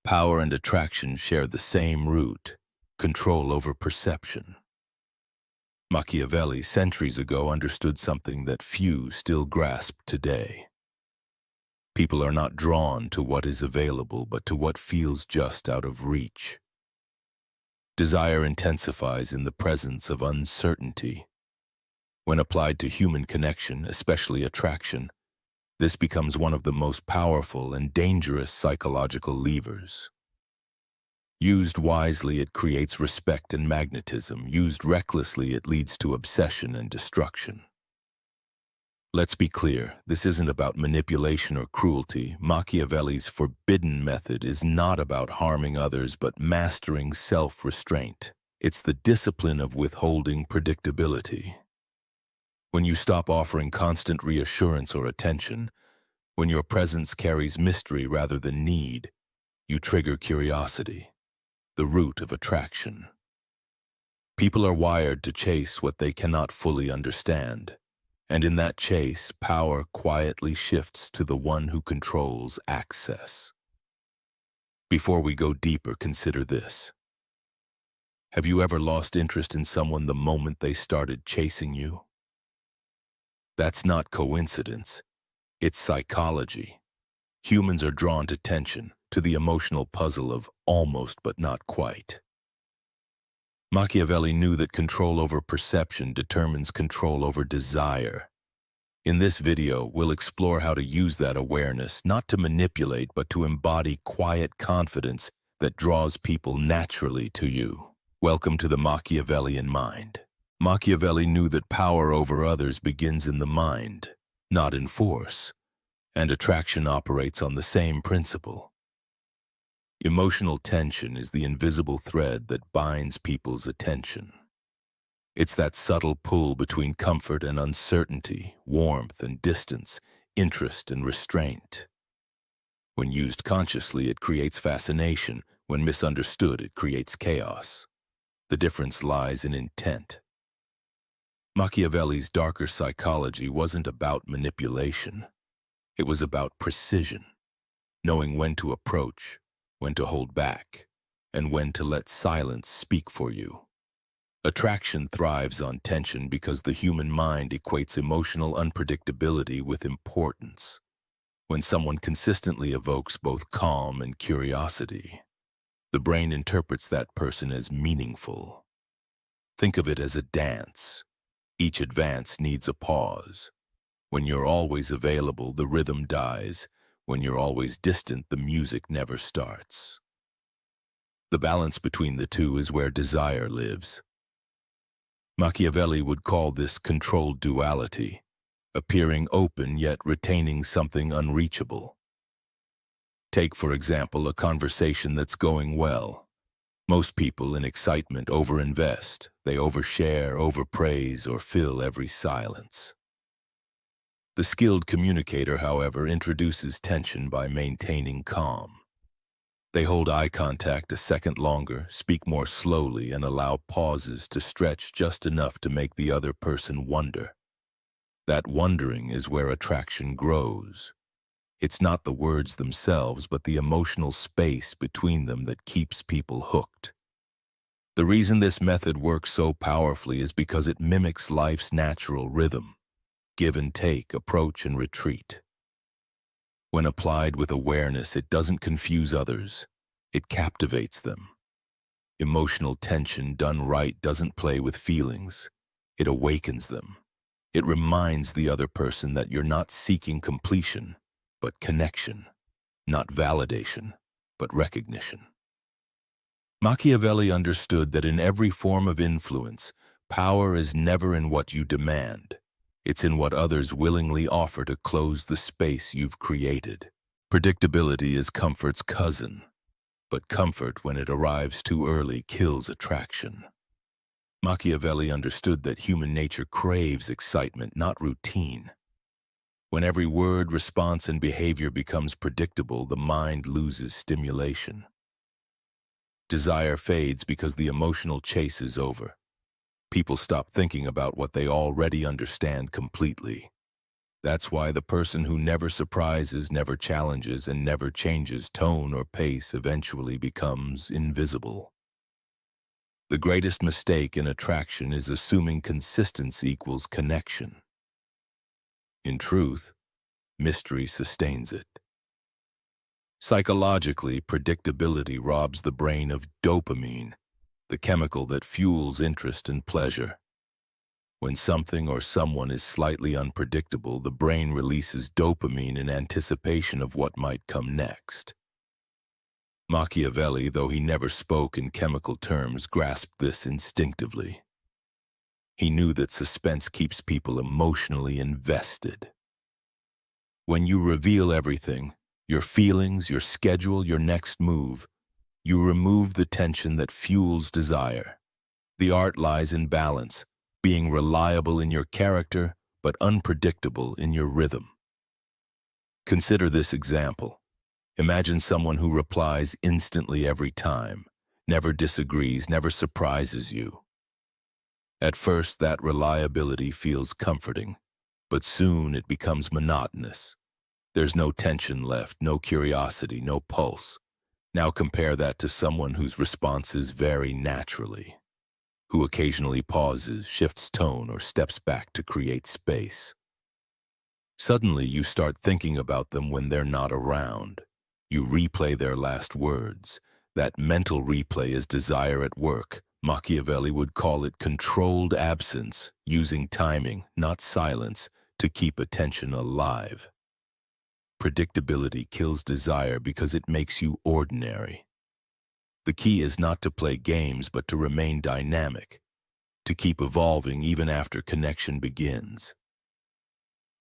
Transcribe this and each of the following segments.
Power and attraction share the same root: control over perception. Machiavelli, centuries ago, understood something that few still grasp today. People are not drawn to what is available, but to what feels just out of reach. Desire intensifies in the presence of uncertainty. When applied to human connection, especially attraction, this becomes one of the most powerful and dangerous psychological levers. Used wisely, it creates respect and magnetism. Used recklessly, it leads to obsession and destruction. Let's be clear, this isn't about manipulation or cruelty. Machiavelli's forbidden method is not about harming others, but mastering self-restraint. It's the discipline of withholding predictability. When you stop offering constant reassurance or attention, when your presence carries mystery rather than need, you trigger curiosity, the root of attraction. People are wired to chase what they cannot fully understand, and in that chase, power quietly shifts to the one who controls access. Before we go deeper, consider this. Have you ever lost interest in someone the moment they started chasing you? That's not coincidence. It's psychology. Humans are drawn to tension, to the emotional puzzle of almost but not quite. Machiavelli knew that control over perception determines control over desire. In this video, we'll explore how to use that awareness, not to manipulate, but to embody quiet confidence that draws people naturally to you. Welcome to the Machiavellian mind. Machiavelli knew that power over others begins in the mind, not in force, and attraction operates on the same principle. Emotional tension is the invisible thread that binds people's attention. It's that subtle pull between comfort and uncertainty, warmth and distance, interest and restraint. When used consciously, it creates fascination. When misunderstood, it creates chaos. The difference lies in intent. Machiavelli's darker psychology wasn't about manipulation. It was about precision, knowing when to approach, when to hold back, and when to let silence speak for you. Attraction thrives on tension because the human mind equates emotional unpredictability with importance. When someone consistently evokes both calm and curiosity, the brain interprets that person as meaningful. Think of it as a dance. Each advance needs a pause. When you're always available, the rhythm dies. When you're always distant, the music never starts. The balance between the two is where desire lives. Machiavelli would call this controlled duality, appearing open yet retaining something unreachable. Take, for example, a conversation that's going well. Most people in excitement overinvest. They overshare, overpraise, or fill every silence. The skilled communicator, however, introduces tension by maintaining calm. They hold eye contact a second longer, speak more slowly, and allow pauses to stretch just enough to make the other person wonder. That wondering is where attraction grows. It's not the words themselves, but the emotional space between them that keeps people hooked. The reason this method works so powerfully is because it mimics life's natural rhythm: give and take, approach and retreat. When applied with awareness, it doesn't confuse others, it captivates them. Emotional tension done right doesn't play with feelings, it awakens them. It reminds the other person that you're not seeking completion, but connection, not validation, but recognition. Machiavelli understood that in every form of influence, power is never in what you demand. It's in what others willingly offer to close the space you've created. Predictability is comfort's cousin, but comfort, when it arrives too early, kills attraction. Machiavelli understood that human nature craves excitement, not routine. When every word, response, and behavior becomes predictable, the mind loses stimulation. Desire fades because the emotional chase is over. People stop thinking about what they already understand completely. That's why the person who never surprises, never challenges, and never changes tone or pace eventually becomes invisible. The greatest mistake in attraction is assuming consistency equals connection. In truth, mystery sustains it. Psychologically, predictability robs the brain of dopamine, the chemical that fuels interest and pleasure. When something or someone is slightly unpredictable, the brain releases dopamine in anticipation of what might come next. Machiavelli, though he never spoke in chemical terms, grasped this instinctively. He knew that suspense keeps people emotionally invested. When you reveal everything, your feelings, your schedule, your next move, you remove the tension that fuels desire. The art lies in balance, being reliable in your character, but unpredictable in your rhythm. Consider this example. Imagine someone who replies instantly every time, never disagrees, never surprises you. At first, that reliability feels comforting, but soon it becomes monotonous. There's no tension left, no curiosity, no pulse. Now compare that to someone whose responses vary naturally, who occasionally pauses, shifts tone, or steps back to create space. Suddenly, you start thinking about them when they're not around. You replay their last words. That mental replay is desire at work. Machiavelli would call it controlled absence, using timing, not silence, to keep attention alive. Predictability kills desire because it makes you ordinary. The key is not to play games, but to remain dynamic, to keep evolving even after connection begins.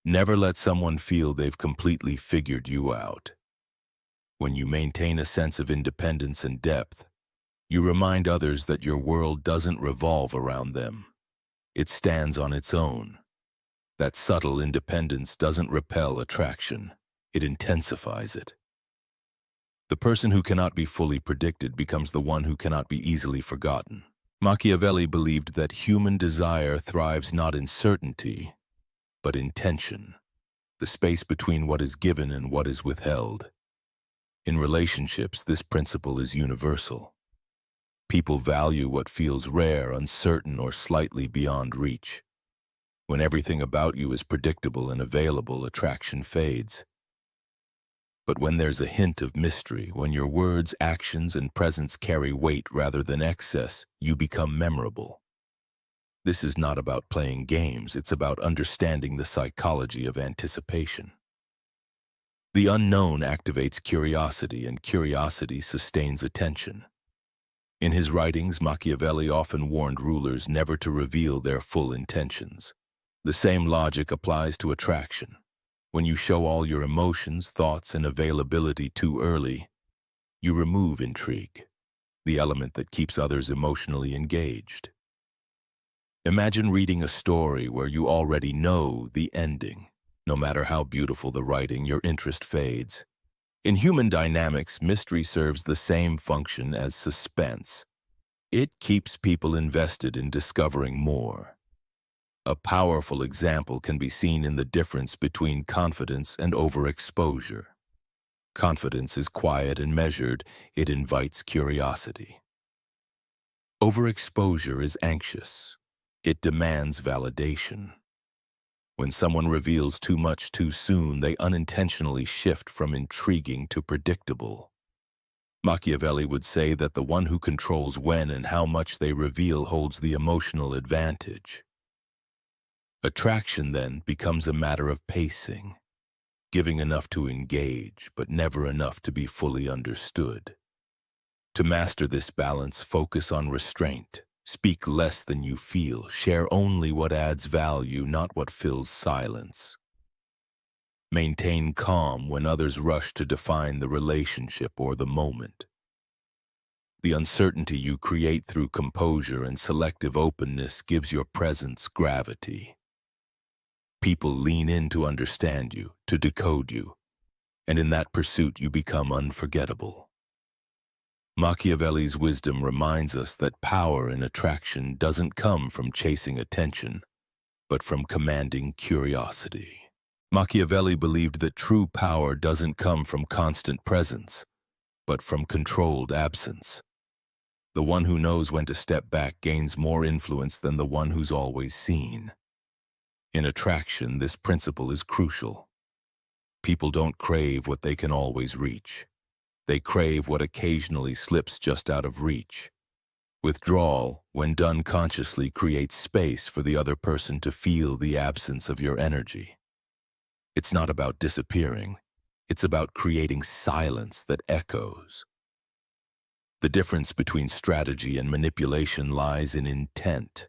Never let someone feel they've completely figured you out. When you maintain a sense of independence and depth, you remind others that your world doesn't revolve around them. It stands on its own. That subtle independence doesn't repel attraction. It intensifies it. The person who cannot be fully predicted becomes the one who cannot be easily forgotten. Machiavelli believed that human desire thrives not in certainty, but in tension, the space between what is given and what is withheld. In relationships, this principle is universal. People value what feels rare, uncertain, or slightly beyond reach. When everything about you is predictable and available, attraction fades. But when there's a hint of mystery, when your words, actions, and presence carry weight rather than excess, you become memorable. This is not about playing games, it's about understanding the psychology of anticipation. The unknown activates curiosity, and curiosity sustains attention. In his writings, Machiavelli often warned rulers never to reveal their full intentions. The same logic applies to attraction. When you show all your emotions, thoughts, and availability too early, you remove intrigue, the element that keeps others emotionally engaged. Imagine reading a story where you already know the ending. No matter how beautiful the writing, your interest fades. In human dynamics, mystery serves the same function as suspense. It keeps people invested in discovering more. A powerful example can be seen in the difference between confidence and overexposure. Confidence is quiet and measured. It invites curiosity. Overexposure is anxious. It demands validation. When someone reveals too much too soon, they unintentionally shift from intriguing to predictable. Machiavelli would say that the one who controls when and how much they reveal holds the emotional advantage. Attraction, then, becomes a matter of pacing, giving enough to engage, but never enough to be fully understood. To master this balance, focus on restraint. Speak less than you feel. Share only what adds value, not what fills silence. Maintain calm when others rush to define the relationship or the moment. The uncertainty you create through composure and selective openness gives your presence gravity. People lean in to understand you, to decode you, and in that pursuit you become unforgettable. Machiavelli's wisdom reminds us that power in attraction doesn't come from chasing attention, but from commanding curiosity. Machiavelli believed that true power doesn't come from constant presence, but from controlled absence. The one who knows when to step back gains more influence than the one who's always seen. In attraction, this principle is crucial. People don't crave what they can always reach. They crave what occasionally slips just out of reach. Withdrawal, when done consciously, creates space for the other person to feel the absence of your energy. It's not about disappearing. It's about creating silence that echoes. The difference between strategy and manipulation lies in intent.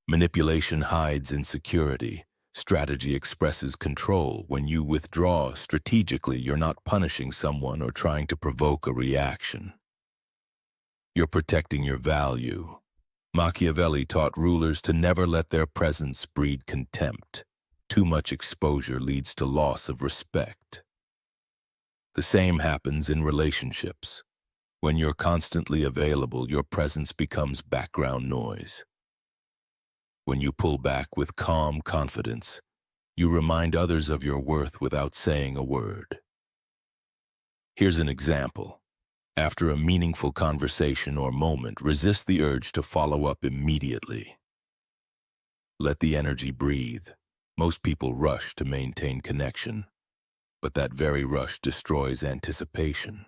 Manipulation hides insecurity. Strategy expresses control. When you withdraw strategically, you're not punishing someone or trying to provoke a reaction. You're protecting your value. Machiavelli taught rulers to never let their presence breed contempt. Too much exposure leads to loss of respect. The same happens in relationships. When you're constantly available, your presence becomes background noise. When you pull back with calm confidence, you remind others of your worth without saying a word. Here's an example. After a meaningful conversation or moment, resist the urge to follow up immediately. Let the energy breathe. Most people rush to maintain connection, but that very rush destroys anticipation.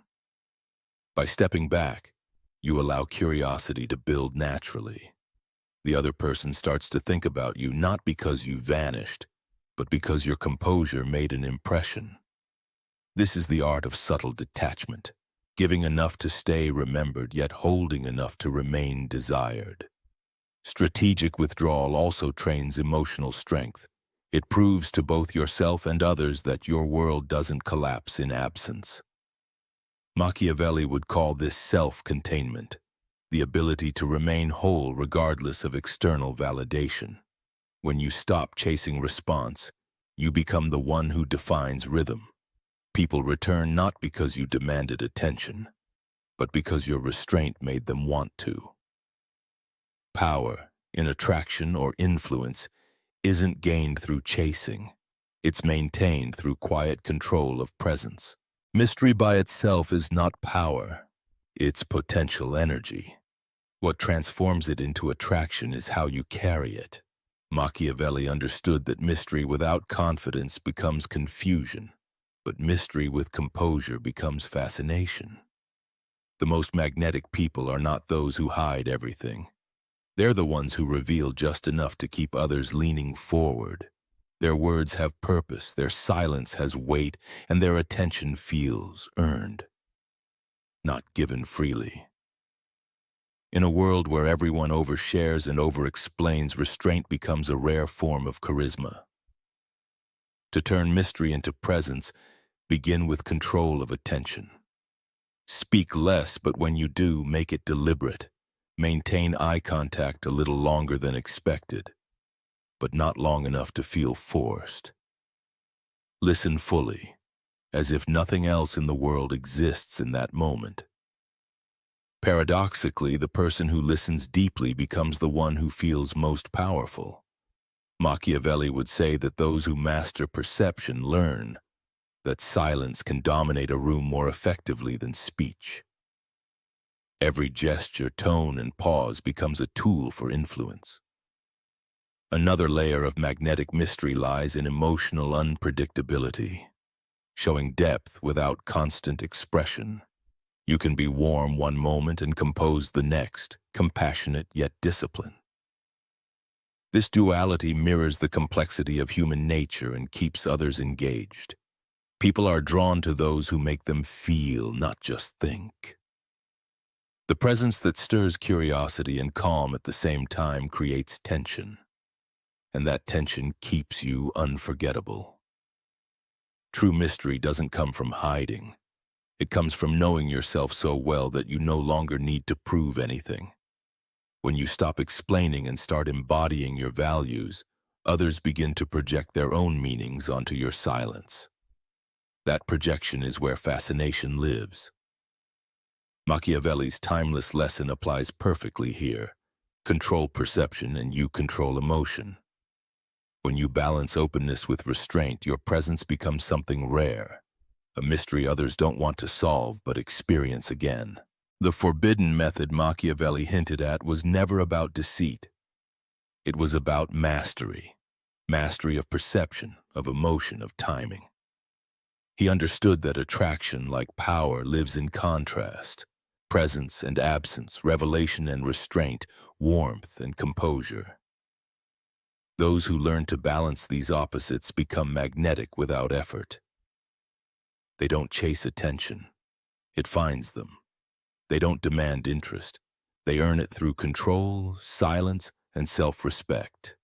By stepping back, you allow curiosity to build naturally. The other person starts to think about you not because you vanished, but because your composure made an impression. This is the art of subtle detachment, giving enough to stay remembered, yet holding enough to remain desired. Strategic withdrawal also trains emotional strength. It proves to both yourself and others that your world doesn't collapse in absence. Machiavelli would call this self-containment, the ability to remain whole regardless of external validation. When you stop chasing response, you become the one who defines rhythm. People return not because you demanded attention, but because your restraint made them want to. Power, in attraction or influence, isn't gained through chasing. It's maintained through quiet control of presence. Mystery by itself is not power. It's potential energy. What transforms it into attraction is how you carry it. Machiavelli understood that mystery without confidence becomes confusion, but mystery with composure becomes fascination. The most magnetic people are not those who hide everything. They're the ones who reveal just enough to keep others leaning forward. Their words have purpose, their silence has weight, and their attention feels earned, not given freely. In a world where everyone overshares and overexplains, restraint becomes a rare form of charisma. To turn mystery into presence, begin with control of attention. Speak less, but when you do, make it deliberate. Maintain eye contact a little longer than expected, but not long enough to feel forced. Listen fully, as if nothing else in the world exists in that moment. Paradoxically, the person who listens deeply becomes the one who feels most powerful. Machiavelli would say that those who master perception learn that silence can dominate a room more effectively than speech. Every gesture, tone, and pause becomes a tool for influence. Another layer of magnetic mystery lies in emotional unpredictability, showing depth without constant expression. You can be warm one moment and composed the next, compassionate yet disciplined. This duality mirrors the complexity of human nature and keeps others engaged. People are drawn to those who make them feel, not just think. The presence that stirs curiosity and calm at the same time creates tension, and that tension keeps you unforgettable. True mystery doesn't come from hiding. It comes from knowing yourself so well that you no longer need to prove anything. When you stop explaining and start embodying your values, others begin to project their own meanings onto your silence. That projection is where fascination lives. Machiavelli's timeless lesson applies perfectly here. Control perception and you control emotion. When you balance openness with restraint, your presence becomes something rare, a mystery others don't want to solve but experience again. The forbidden method Machiavelli hinted at was never about deceit. It was about mastery. Mastery of perception, of emotion, of timing. He understood that attraction, like power, lives in contrast. Presence and absence, revelation and restraint, warmth and composure. Those who learn to balance these opposites become magnetic without effort. They don't chase attention. It finds them. They don't demand interest. They earn it through control, silence, and self-respect.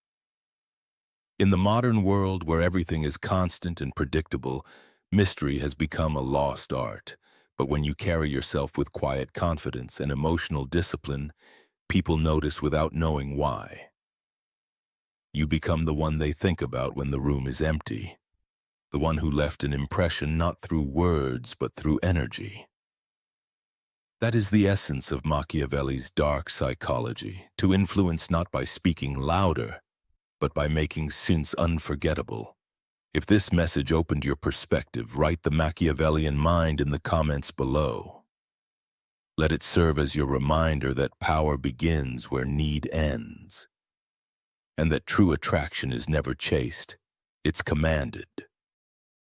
In the modern world where everything is constant and predictable, mystery has become a lost art. But when you carry yourself with quiet confidence and emotional discipline, people notice without knowing why. You become the one they think about when the room is empty. The one who left an impression not through words but through energy. That is the essence of Machiavelli's dark psychology, to influence not by speaking louder, but by making sense unforgettable. If this message opened your perspective, write the Machiavellian mind in the comments below. Let it serve as your reminder that power begins where need ends, and that true attraction is never chased, it's commanded.